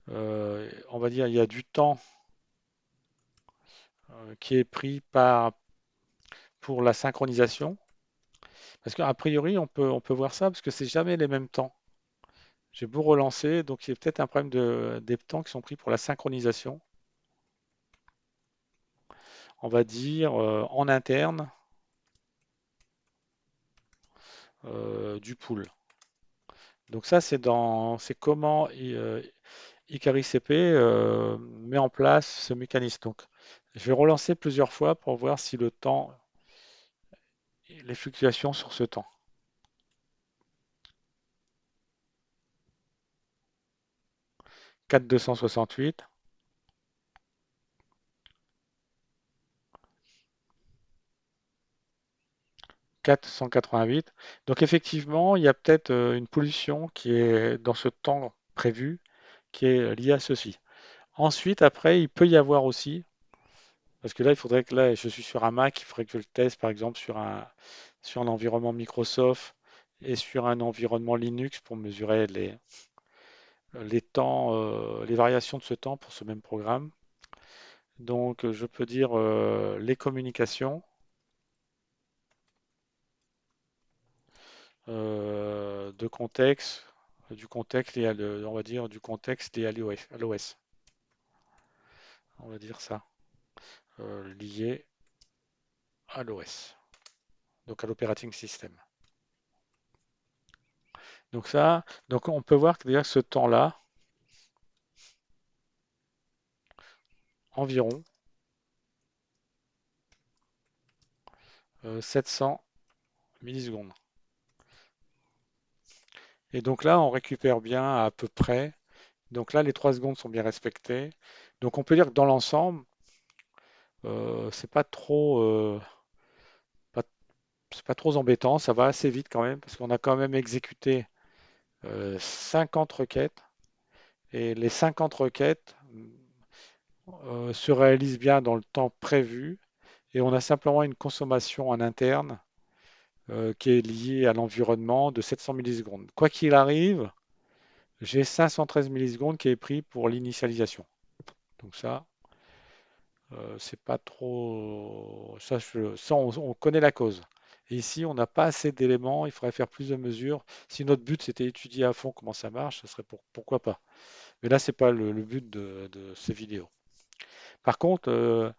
on va dire, il y a du temps qui est pris pour la synchronisation. Parce qu'a priori, on peut voir ça parce que c'est jamais les mêmes temps. J'ai beau relancer, donc il y a peut-être un problème des temps qui sont pris pour la synchronisation. On va dire en interne du pool. Donc ça, c'est comment Ikari CP met en place ce mécanisme. Donc, je vais relancer plusieurs fois pour voir si le temps, les fluctuations sur ce temps. 4268, 488. Donc effectivement, il y a peut-être une pollution qui est dans ce temps prévu, qui est liée à ceci. Ensuite, après, il peut y avoir aussi, parce que là, il faudrait que là, je suis sur un Mac, il faudrait que je le teste, par exemple, sur un environnement Microsoft et sur un environnement Linux pour mesurer les temps, les variations de ce temps pour ce même programme. Donc, je peux dire les communications, de contexte, du contexte lié on va dire du contexte lié à l'OS. On va dire ça, lié à l'OS, donc à l'operating system. Donc on peut voir que déjà ce temps-là, environ 700 millisecondes. Et donc là, on récupère bien à peu près. Donc là, les 3 secondes sont bien respectées. Donc on peut dire que dans l'ensemble, c'est pas trop, pas, c'est pas trop embêtant. Ça va assez vite quand même parce qu'on a quand même exécuté 50 requêtes et les 50 requêtes se réalisent bien dans le temps prévu et on a simplement une consommation en interne qui est liée à l'environnement de 700 millisecondes. Quoi qu'il arrive, j'ai 513 millisecondes qui est pris pour l'initialisation. Donc ça, c'est pas trop. On connaît la cause. Et ici, on n'a pas assez d'éléments, il faudrait faire plus de mesures. Si notre but c'était étudier à fond comment ça marche, ça serait pourquoi pas. Mais là, c'est pas le but de ces vidéos. Par contre,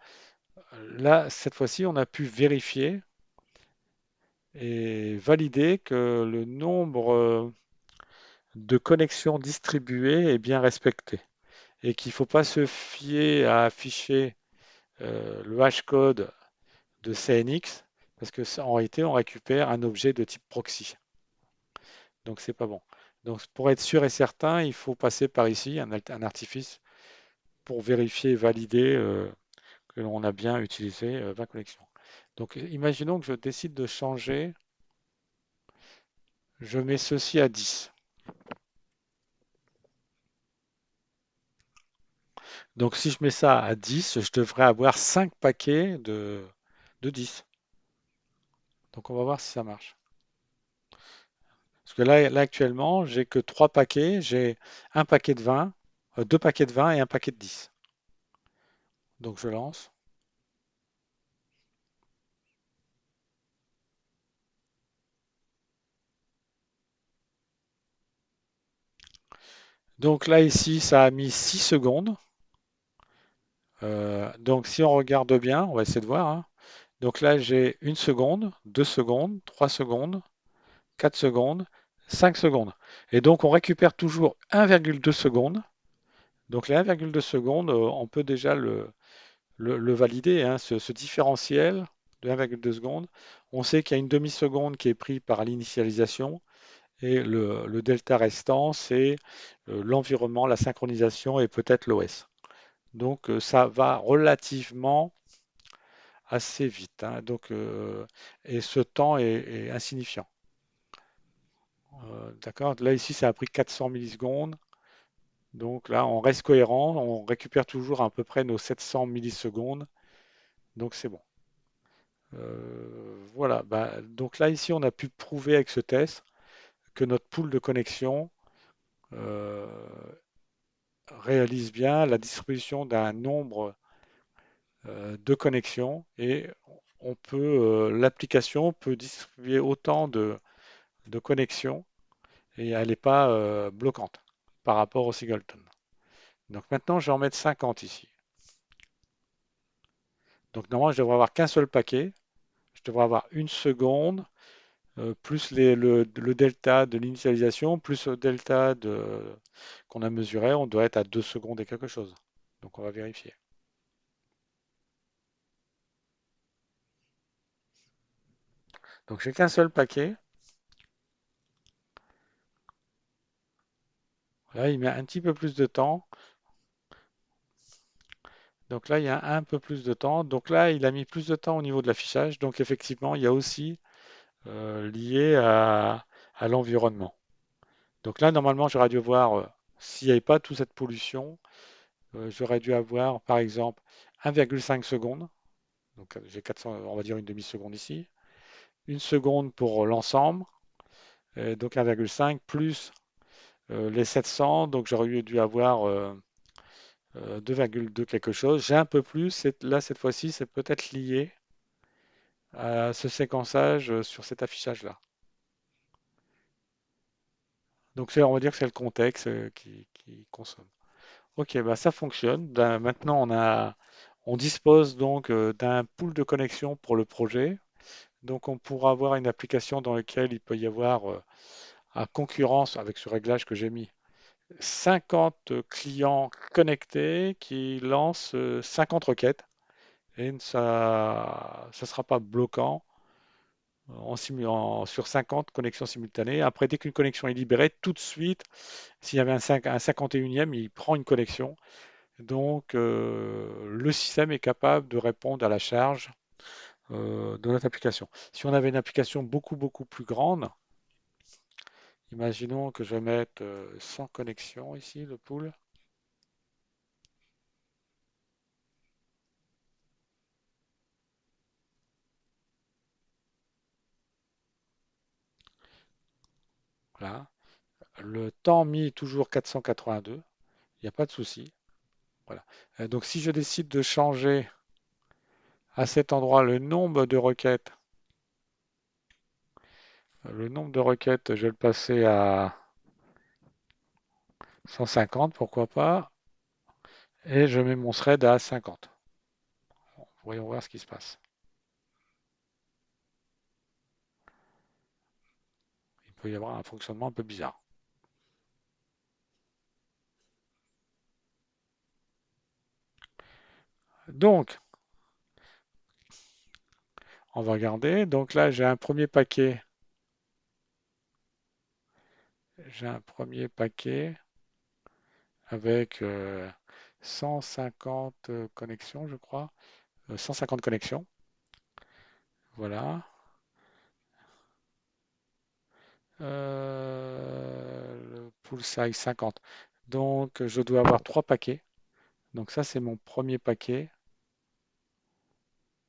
là, cette fois-ci, on a pu vérifier et valider que le nombre de connexions distribuées est bien respecté et qu'il ne faut pas se fier à afficher le hashcode de CNX parce que en réalité, on récupère un objet de type proxy. Donc, c'est pas bon. Donc, pour être sûr et certain, il faut passer par ici, un artifice, pour vérifier et valider que l'on a bien utilisé 20 connexions. Donc, imaginons que je décide de changer, je mets ceci à 10. Donc, si je mets ça à 10, je devrais avoir 5 paquets de 10. Donc, on va voir si ça marche. Parce que là actuellement, j'ai que 3 paquets. J'ai un paquet de 20, 2 paquets de 20 et un paquet de 10. Donc, je lance. Donc là, ici, ça a mis 6 secondes. Donc, si on regarde bien, on va essayer de voir, hein. Donc là, j'ai 1 seconde, 2 secondes, 3 secondes, 4 secondes, 5 secondes. Et donc, on récupère toujours 1,2 secondes Donc les 1,2 secondes, on peut déjà le valider, hein, ce différentiel de 1,2 secondes. On sait qu'il y a une demi-seconde qui est prise par l'initialisation et le delta restant, c'est l'environnement, la synchronisation et peut-être l'OS. Donc ça va relativement assez vite, hein. Et ce temps est insignifiant. D'accord? Là, ici, ça a pris 400 millisecondes. Donc là, on reste cohérent. On récupère toujours à peu près nos 700 millisecondes. Donc c'est bon. Voilà. Bah, donc là, ici, on a pu prouver avec ce test que notre pool de connexion euh, réalise bien la distribution d'un nombre de connexions et l'application peut distribuer autant de connexions et elle n'est pas bloquante par rapport au singleton. Donc maintenant, je vais en mettre 50 ici. Donc normalement, je devrais avoir qu'un seul paquet. Je devrais avoir une seconde, plus le delta de l'initialisation, plus le delta qu'on a mesuré. On doit être à 2 secondes et quelque chose. Donc on va vérifier. Donc j'ai qu'un seul paquet. Là, il met un petit peu plus de temps. Donc là, il y a un peu plus de temps. Donc là, il a mis plus de temps au niveau de l'affichage. Donc effectivement, il y a aussi lié à l'environnement. Donc là, normalement, j'aurais dû voir, s'il n'y avait pas toute cette pollution, j'aurais dû avoir, par exemple, 1,5 secondes. Donc j'ai 400, on va dire une demi-seconde ici. Une seconde pour l'ensemble, donc 1,5 plus les 700. Donc j'aurais dû avoir 2,2 quelque chose. J'ai un peu plus. Là, cette fois-ci, c'est peut-être lié à ce séquençage sur cet affichage-là. Donc on va dire que c'est le contexte qui consomme. Ok, bah ça fonctionne. Maintenant, on dispose donc d'un pool de connexion pour le projet. Donc, on pourra avoir une application dans laquelle il peut y avoir, à concurrence avec ce réglage que j'ai mis, 50 clients connectés qui lancent 50 requêtes. Et ça ne sera pas bloquant sur 50 connexions simultanées. Après, dès qu'une connexion est libérée, tout de suite, s'il y avait un 51e, il prend une connexion. Donc, le système est capable de répondre à la charge de notre application. Si on avait une application beaucoup, beaucoup plus grande, imaginons que je mette 100 connexions ici, le pool. Voilà. Le temps mis toujours 482, il n'y a pas de souci. Voilà. Donc, si je décide de changer à cet endroit le nombre de requêtes, je vais le passer à 150, pourquoi pas, et je mets mon thread à 50. Voyons voir ce qui se passe. Il peut y avoir un fonctionnement un peu bizarre. Donc, on va regarder. Donc là, j'ai un premier paquet avec 150 connexions, je crois. 150 connexions. Voilà. Le pool size 50. Donc, je dois avoir trois paquets. Donc ça, c'est mon premier paquet.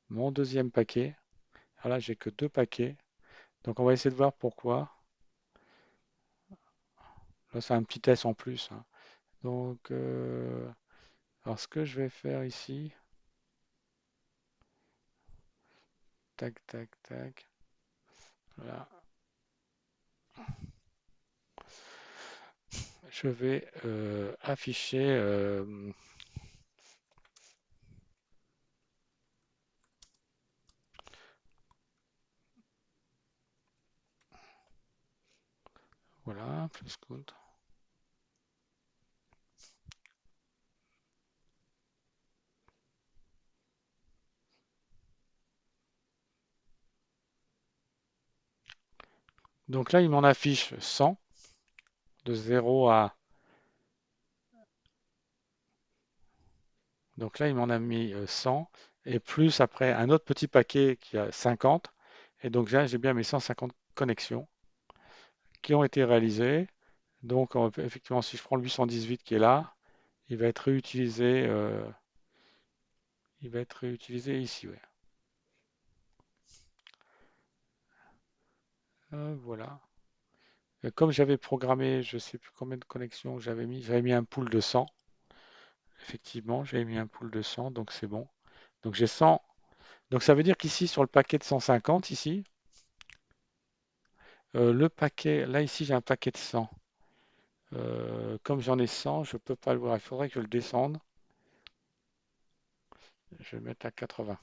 Mon deuxième paquet. Alors là, j'ai que deux paquets. Donc, on va essayer de voir pourquoi. Là, c'est un petit test en plus, hein. Donc, alors ce que je vais faire ici, tac, tac, tac. Voilà. Je vais afficher. Voilà, plus compte. Donc là, il m'en affiche 100, de 0 à... Donc là, il m'en a mis 100, et plus après un autre petit paquet qui a 50. Et donc là, j'ai bien mes 150 connexions qui ont été réalisées. Donc effectivement, si je prends le 818 qui est là, il va être réutilisé, il va être réutilisé ici. Ouais. Voilà. Comme j'avais programmé, je ne sais plus combien de connexions j'avais mis un pool de 100. Effectivement, j'avais mis un pool de 100, donc c'est bon. Donc j'ai 100. Donc ça veut dire qu'ici, sur le paquet de 150, ici, le paquet, là ici, j'ai un paquet de 100. Comme j'en ai 100, je ne peux pas le voir. Il faudrait que je le descende. Je vais le mettre à 80.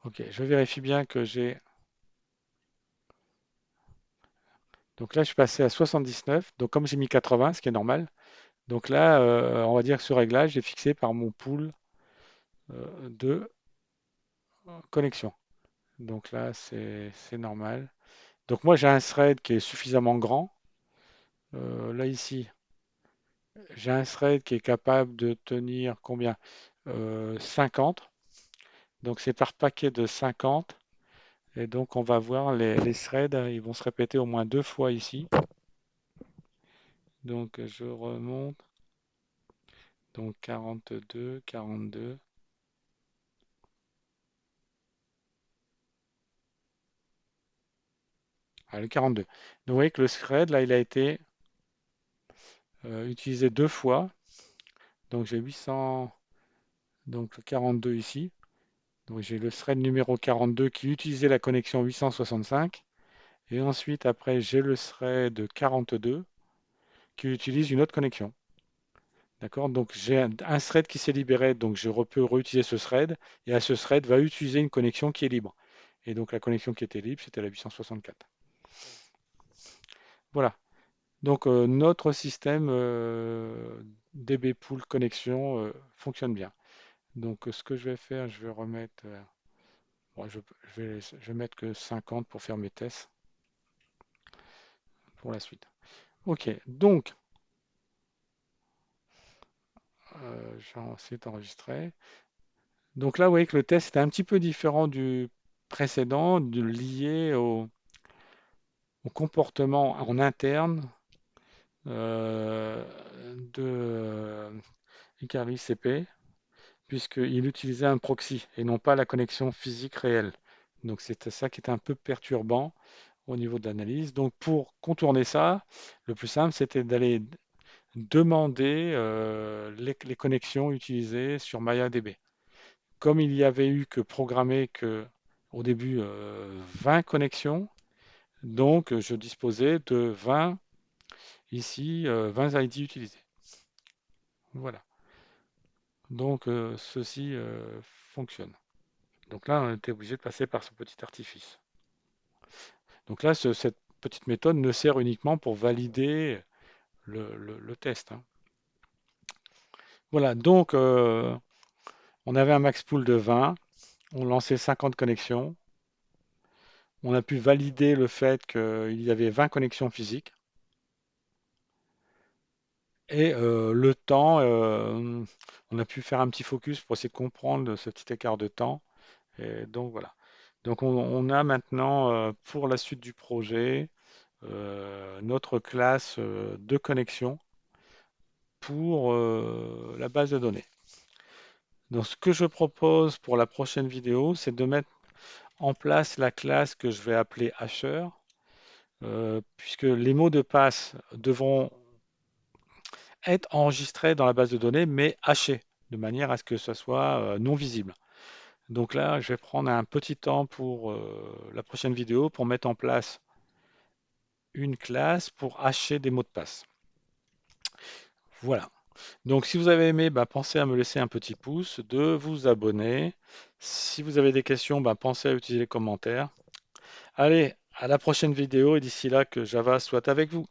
Ok, je vérifie bien que j'ai. Donc là, je suis passé à 79. Donc comme j'ai mis 80, ce qui est normal. Donc là, on va dire que ce réglage est fixé par mon pool de connexion. Donc là, c'est normal. Donc moi, j'ai un thread qui est suffisamment grand. Là, ici, j'ai un thread qui est capable de tenir combien? 50. Donc c'est par paquet de 50. Et donc on va voir les threads, ils vont se répéter au moins deux fois ici. Donc je remonte. Donc 42, 42. Ah, le 42. Donc vous voyez que le thread, là, il a été utilisé deux fois. Donc j'ai 800, donc 42 ici. Donc j'ai le thread numéro 42 qui utilisait la connexion 865. Et ensuite, après, j'ai le thread 42 qui utilise une autre connexion. D'accord? Donc j'ai un thread qui s'est libéré, donc je peux réutiliser ce thread. Et à ce thread va utiliser une connexion qui est libre. Et donc la connexion qui était libre, c'était la 864. Voilà. Donc notre système DB Pool connexion fonctionne bien. Donc ce que je vais faire, je vais remettre, bon, je vais mettre que 50 pour faire mes tests pour la suite. Ok, donc c'est enregistré. Donc là, vous voyez que le test est un petit peu différent du précédent, lié au comportement en interne euh, de Icarus CP, puisqu'il utilisait un proxy et non pas la connexion physique réelle. Donc c'était ça qui était un peu perturbant au niveau de l'analyse. Donc pour contourner ça, le plus simple, c'était d'aller demander les connexions utilisées sur MariaDB. Comme il y avait eu que programmé que au début 20 connexions, donc je disposais de 20 ici, 20 ID utilisés. Voilà. Donc ceci fonctionne. Donc là, on était obligé de passer par ce petit artifice. Donc là, cette petite méthode ne sert uniquement pour valider le test. Hein. Voilà, donc on avait un max pool de 20, on lançait 50 connexions, on a pu valider le fait qu'il y avait 20 connexions physiques, et le temps, on a pu faire un petit focus pour essayer de comprendre ce petit écart de temps. Et donc voilà. Donc on a maintenant, pour la suite du projet, notre classe de connexion pour la base de données. Donc, ce que je propose pour la prochaine vidéo, c'est de mettre en place la classe que je vais appeler hasher, puisque les mots de passe devront être enregistrés dans la base de données, mais hachés, de manière à ce que ce soit non visible. Donc là, je vais prendre un petit temps pour la prochaine vidéo pour mettre en place une classe pour hacher des mots de passe. Voilà. Donc, si vous avez aimé, bah, pensez à me laisser un petit pouce, de vous abonner. Si vous avez des questions, bah, pensez à utiliser les commentaires. Allez, À la prochaine vidéo et d'ici là que Java soit avec vous.